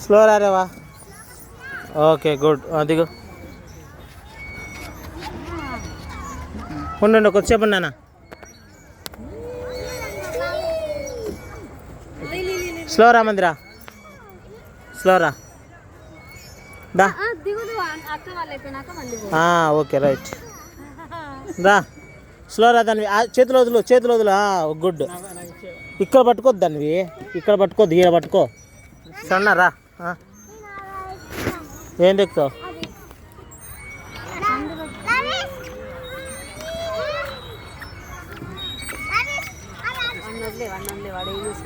Slow రారేవా. Okay good. దిగు. ఉండండి కొద్దిసేపు ఉన్నానా. స్లో రా మందిరా, స్లో రా. దా. ఓకే రైట్ రా. స్లో రా. దాన్ని చేతులు వదులు, చేతులు వదులు. గుడ్. ఇక్కడ పట్టుకోద్దు దానివి, ఇక్కడ పట్టుకోద్దు, ఈడ పట్టుకో. సన్నరా. ఏం దిక్కుతావు?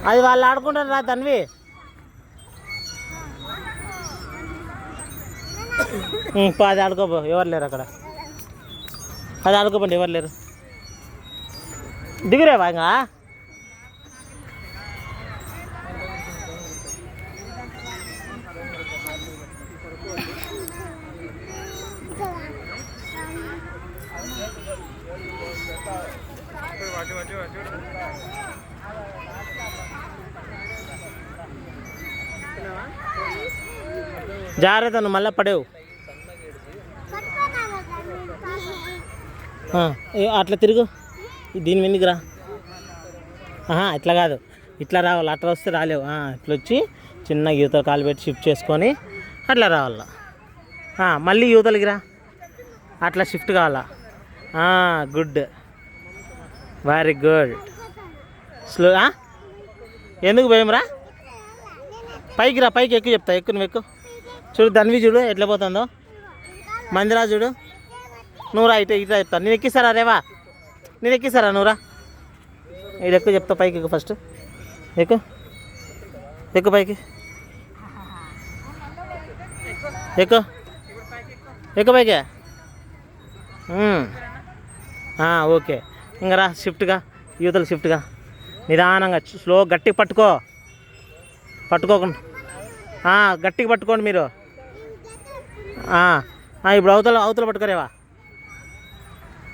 అది వాళ్ళు ఆడుకుంటారు రా తన్వి. అది ఆడుకోపో, ఎవరు లేరు అక్కడ. అది ఆడుకోపండి, ఎవరు లేరు. దిగురేవా ఇంకా. జాగ్రత్త, నువ్వు మళ్ళీ పడేవు. అట్లా తిరుగు. దీని మీదకి రా. ఇట్లా కాదు, ఇట్లా రావాలి. అట్లా వస్తే రాలేవు. ఇట్లా వచ్చి చిన్న యువతల కాలు పెట్టి షిఫ్ట్ చేసుకొని అట్లా రావాల. మళ్ళీ యువతలకి రా. అట్లా షిఫ్ట్ కావాలా. Good, very good. స్లో. ఎందుకు భయం రా. పైకి రా, పైకి ఎక్కువ చెప్తా. ఎక్కువ నువ్వు ఎక్కువ. చూడు ధన్వి, చూడు ఎట్లా పోతుందో. మందిరా చూడు. నువ్వు రా, ఇటు ఇట్లా చెప్తాను. నేను ఎక్కిస్తారా రేవా, నేను ఎక్కిస్తారా? నువ్వు రా, ఇది ఎక్కువ చెప్తా. పైకి ఎక్కువ, ఫస్ట్ ఎక్కువ ఎక్కువ, పైకి ఎక్కువ ఎక్కువ, పైకి. ఓకే. ఇంకా రా, షిఫ్ట్గా యువతలు షిఫ్ట్గా నిదానంగా స్లో. గట్టిగా పట్టుకోకుండా గట్టిగా పట్టుకోండి మీరు. ఇప్పుడు అవతల పట్టుకోరేవా.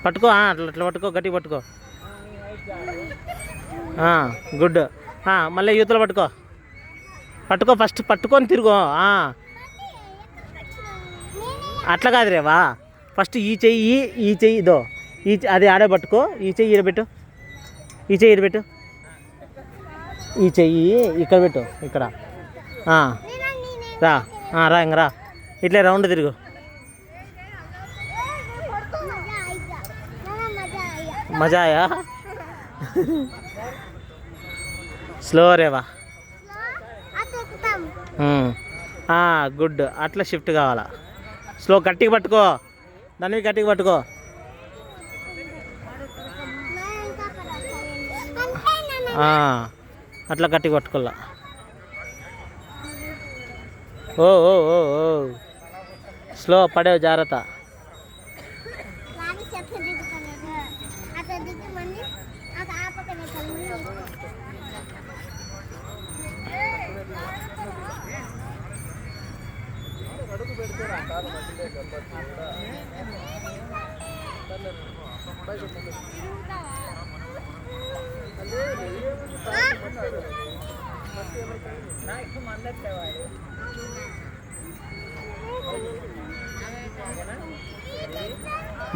పట్టుకో. అట్లా పట్టుకో, గట్టిగా పట్టుకో. గుడ్. మళ్ళీ యూతలో పట్టుకో. ఫస్ట్ పట్టుకొని తిరుగు. అట్లా కాదు రేవా. ఫస్ట్ ఈ చెయ్యి ఇదో, అది ఆడే పట్టుకో. ఈ చెయ్యి ఈడబెట్టు, ఈ చెయ్యి ఈడబెట్టు, ఈ చెయ్యి ఇక్కడ పెట్టు. ఇక్కడ రా. ఇంక రా, ఇట్లే రౌండ్ తిరుగు. మజాయా. స్లో రేవా. గుడ్. అట్లా షిఫ్ట్ కావాలా. స్లో. గట్టిగా పట్టుకో, దాన్ని గట్టిగా పట్టుకో. అట్లా గట్టిగా పట్టుకోవాలా. ఓ స్లో. పడేవు, జాగ్రత్త.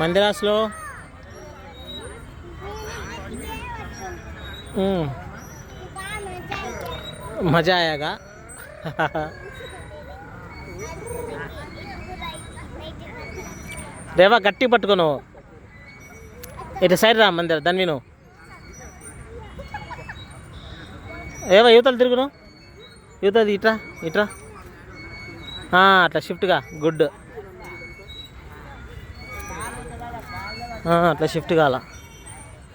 मंदिरासलो मजा आएगा. రేవా గట్టి పట్టుకో. నువ్వు ఇటు సైడ్ రా మందిర దాన్ని. నువ్వు ఏవా యువతలు తిరుగును. యువతది ఇట్రా అట్లా షిఫ్ట్గా. గుడ్. అట్లా షిఫ్ట్ కావాలా.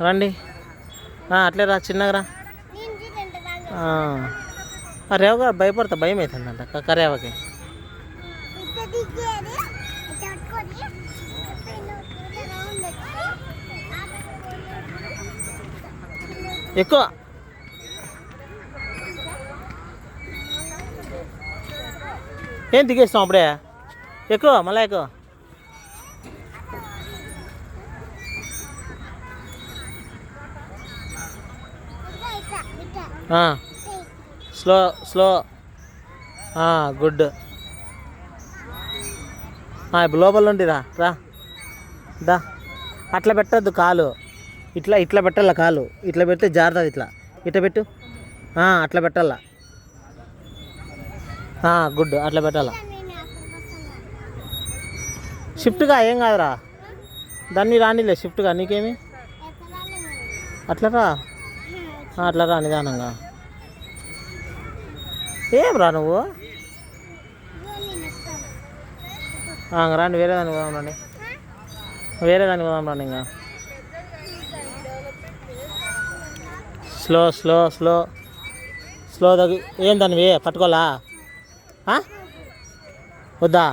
రండి. అట్లే రా, చిన్నగా రా. రేవగా భయపడతా, భయం అవుతుందంట కరేవకి. ఎక్కువ ఏం దిగేస్తాం అప్పుడే. ఎక్కువ మళ్ళీ ఎక్కువ. Slow slow. గుడ్. ఇప్పుడు లోపల నుండి రా రా దా. అట్లా పెట్టద్దు కాలు, ఇట్లా ఇట్లా పెట్టాల కాలు, ఇట్లా పెడితే జారుతుంది. ఇట్లా ఇట్లా పెట్టు, అట్లా పెట్టాల. గుడ్, అట్లా పెట్టాల. షిఫ్ట్గా ఏం కాదురా, దాన్ని రానిలే షిఫ్ట్గా, నీకేమి అట్లా రా, అట్లా రా నిదానంగా. ఏం రా నువ్వు రాండి, వేరే దానికి పోదాం రండి, వేరే దానికి పోదాం రండి. ఇంకా స్లో స్లో స్లో స్లో దగ్గర ఏం దాన్ని పట్టుకోవాలా వద్దా?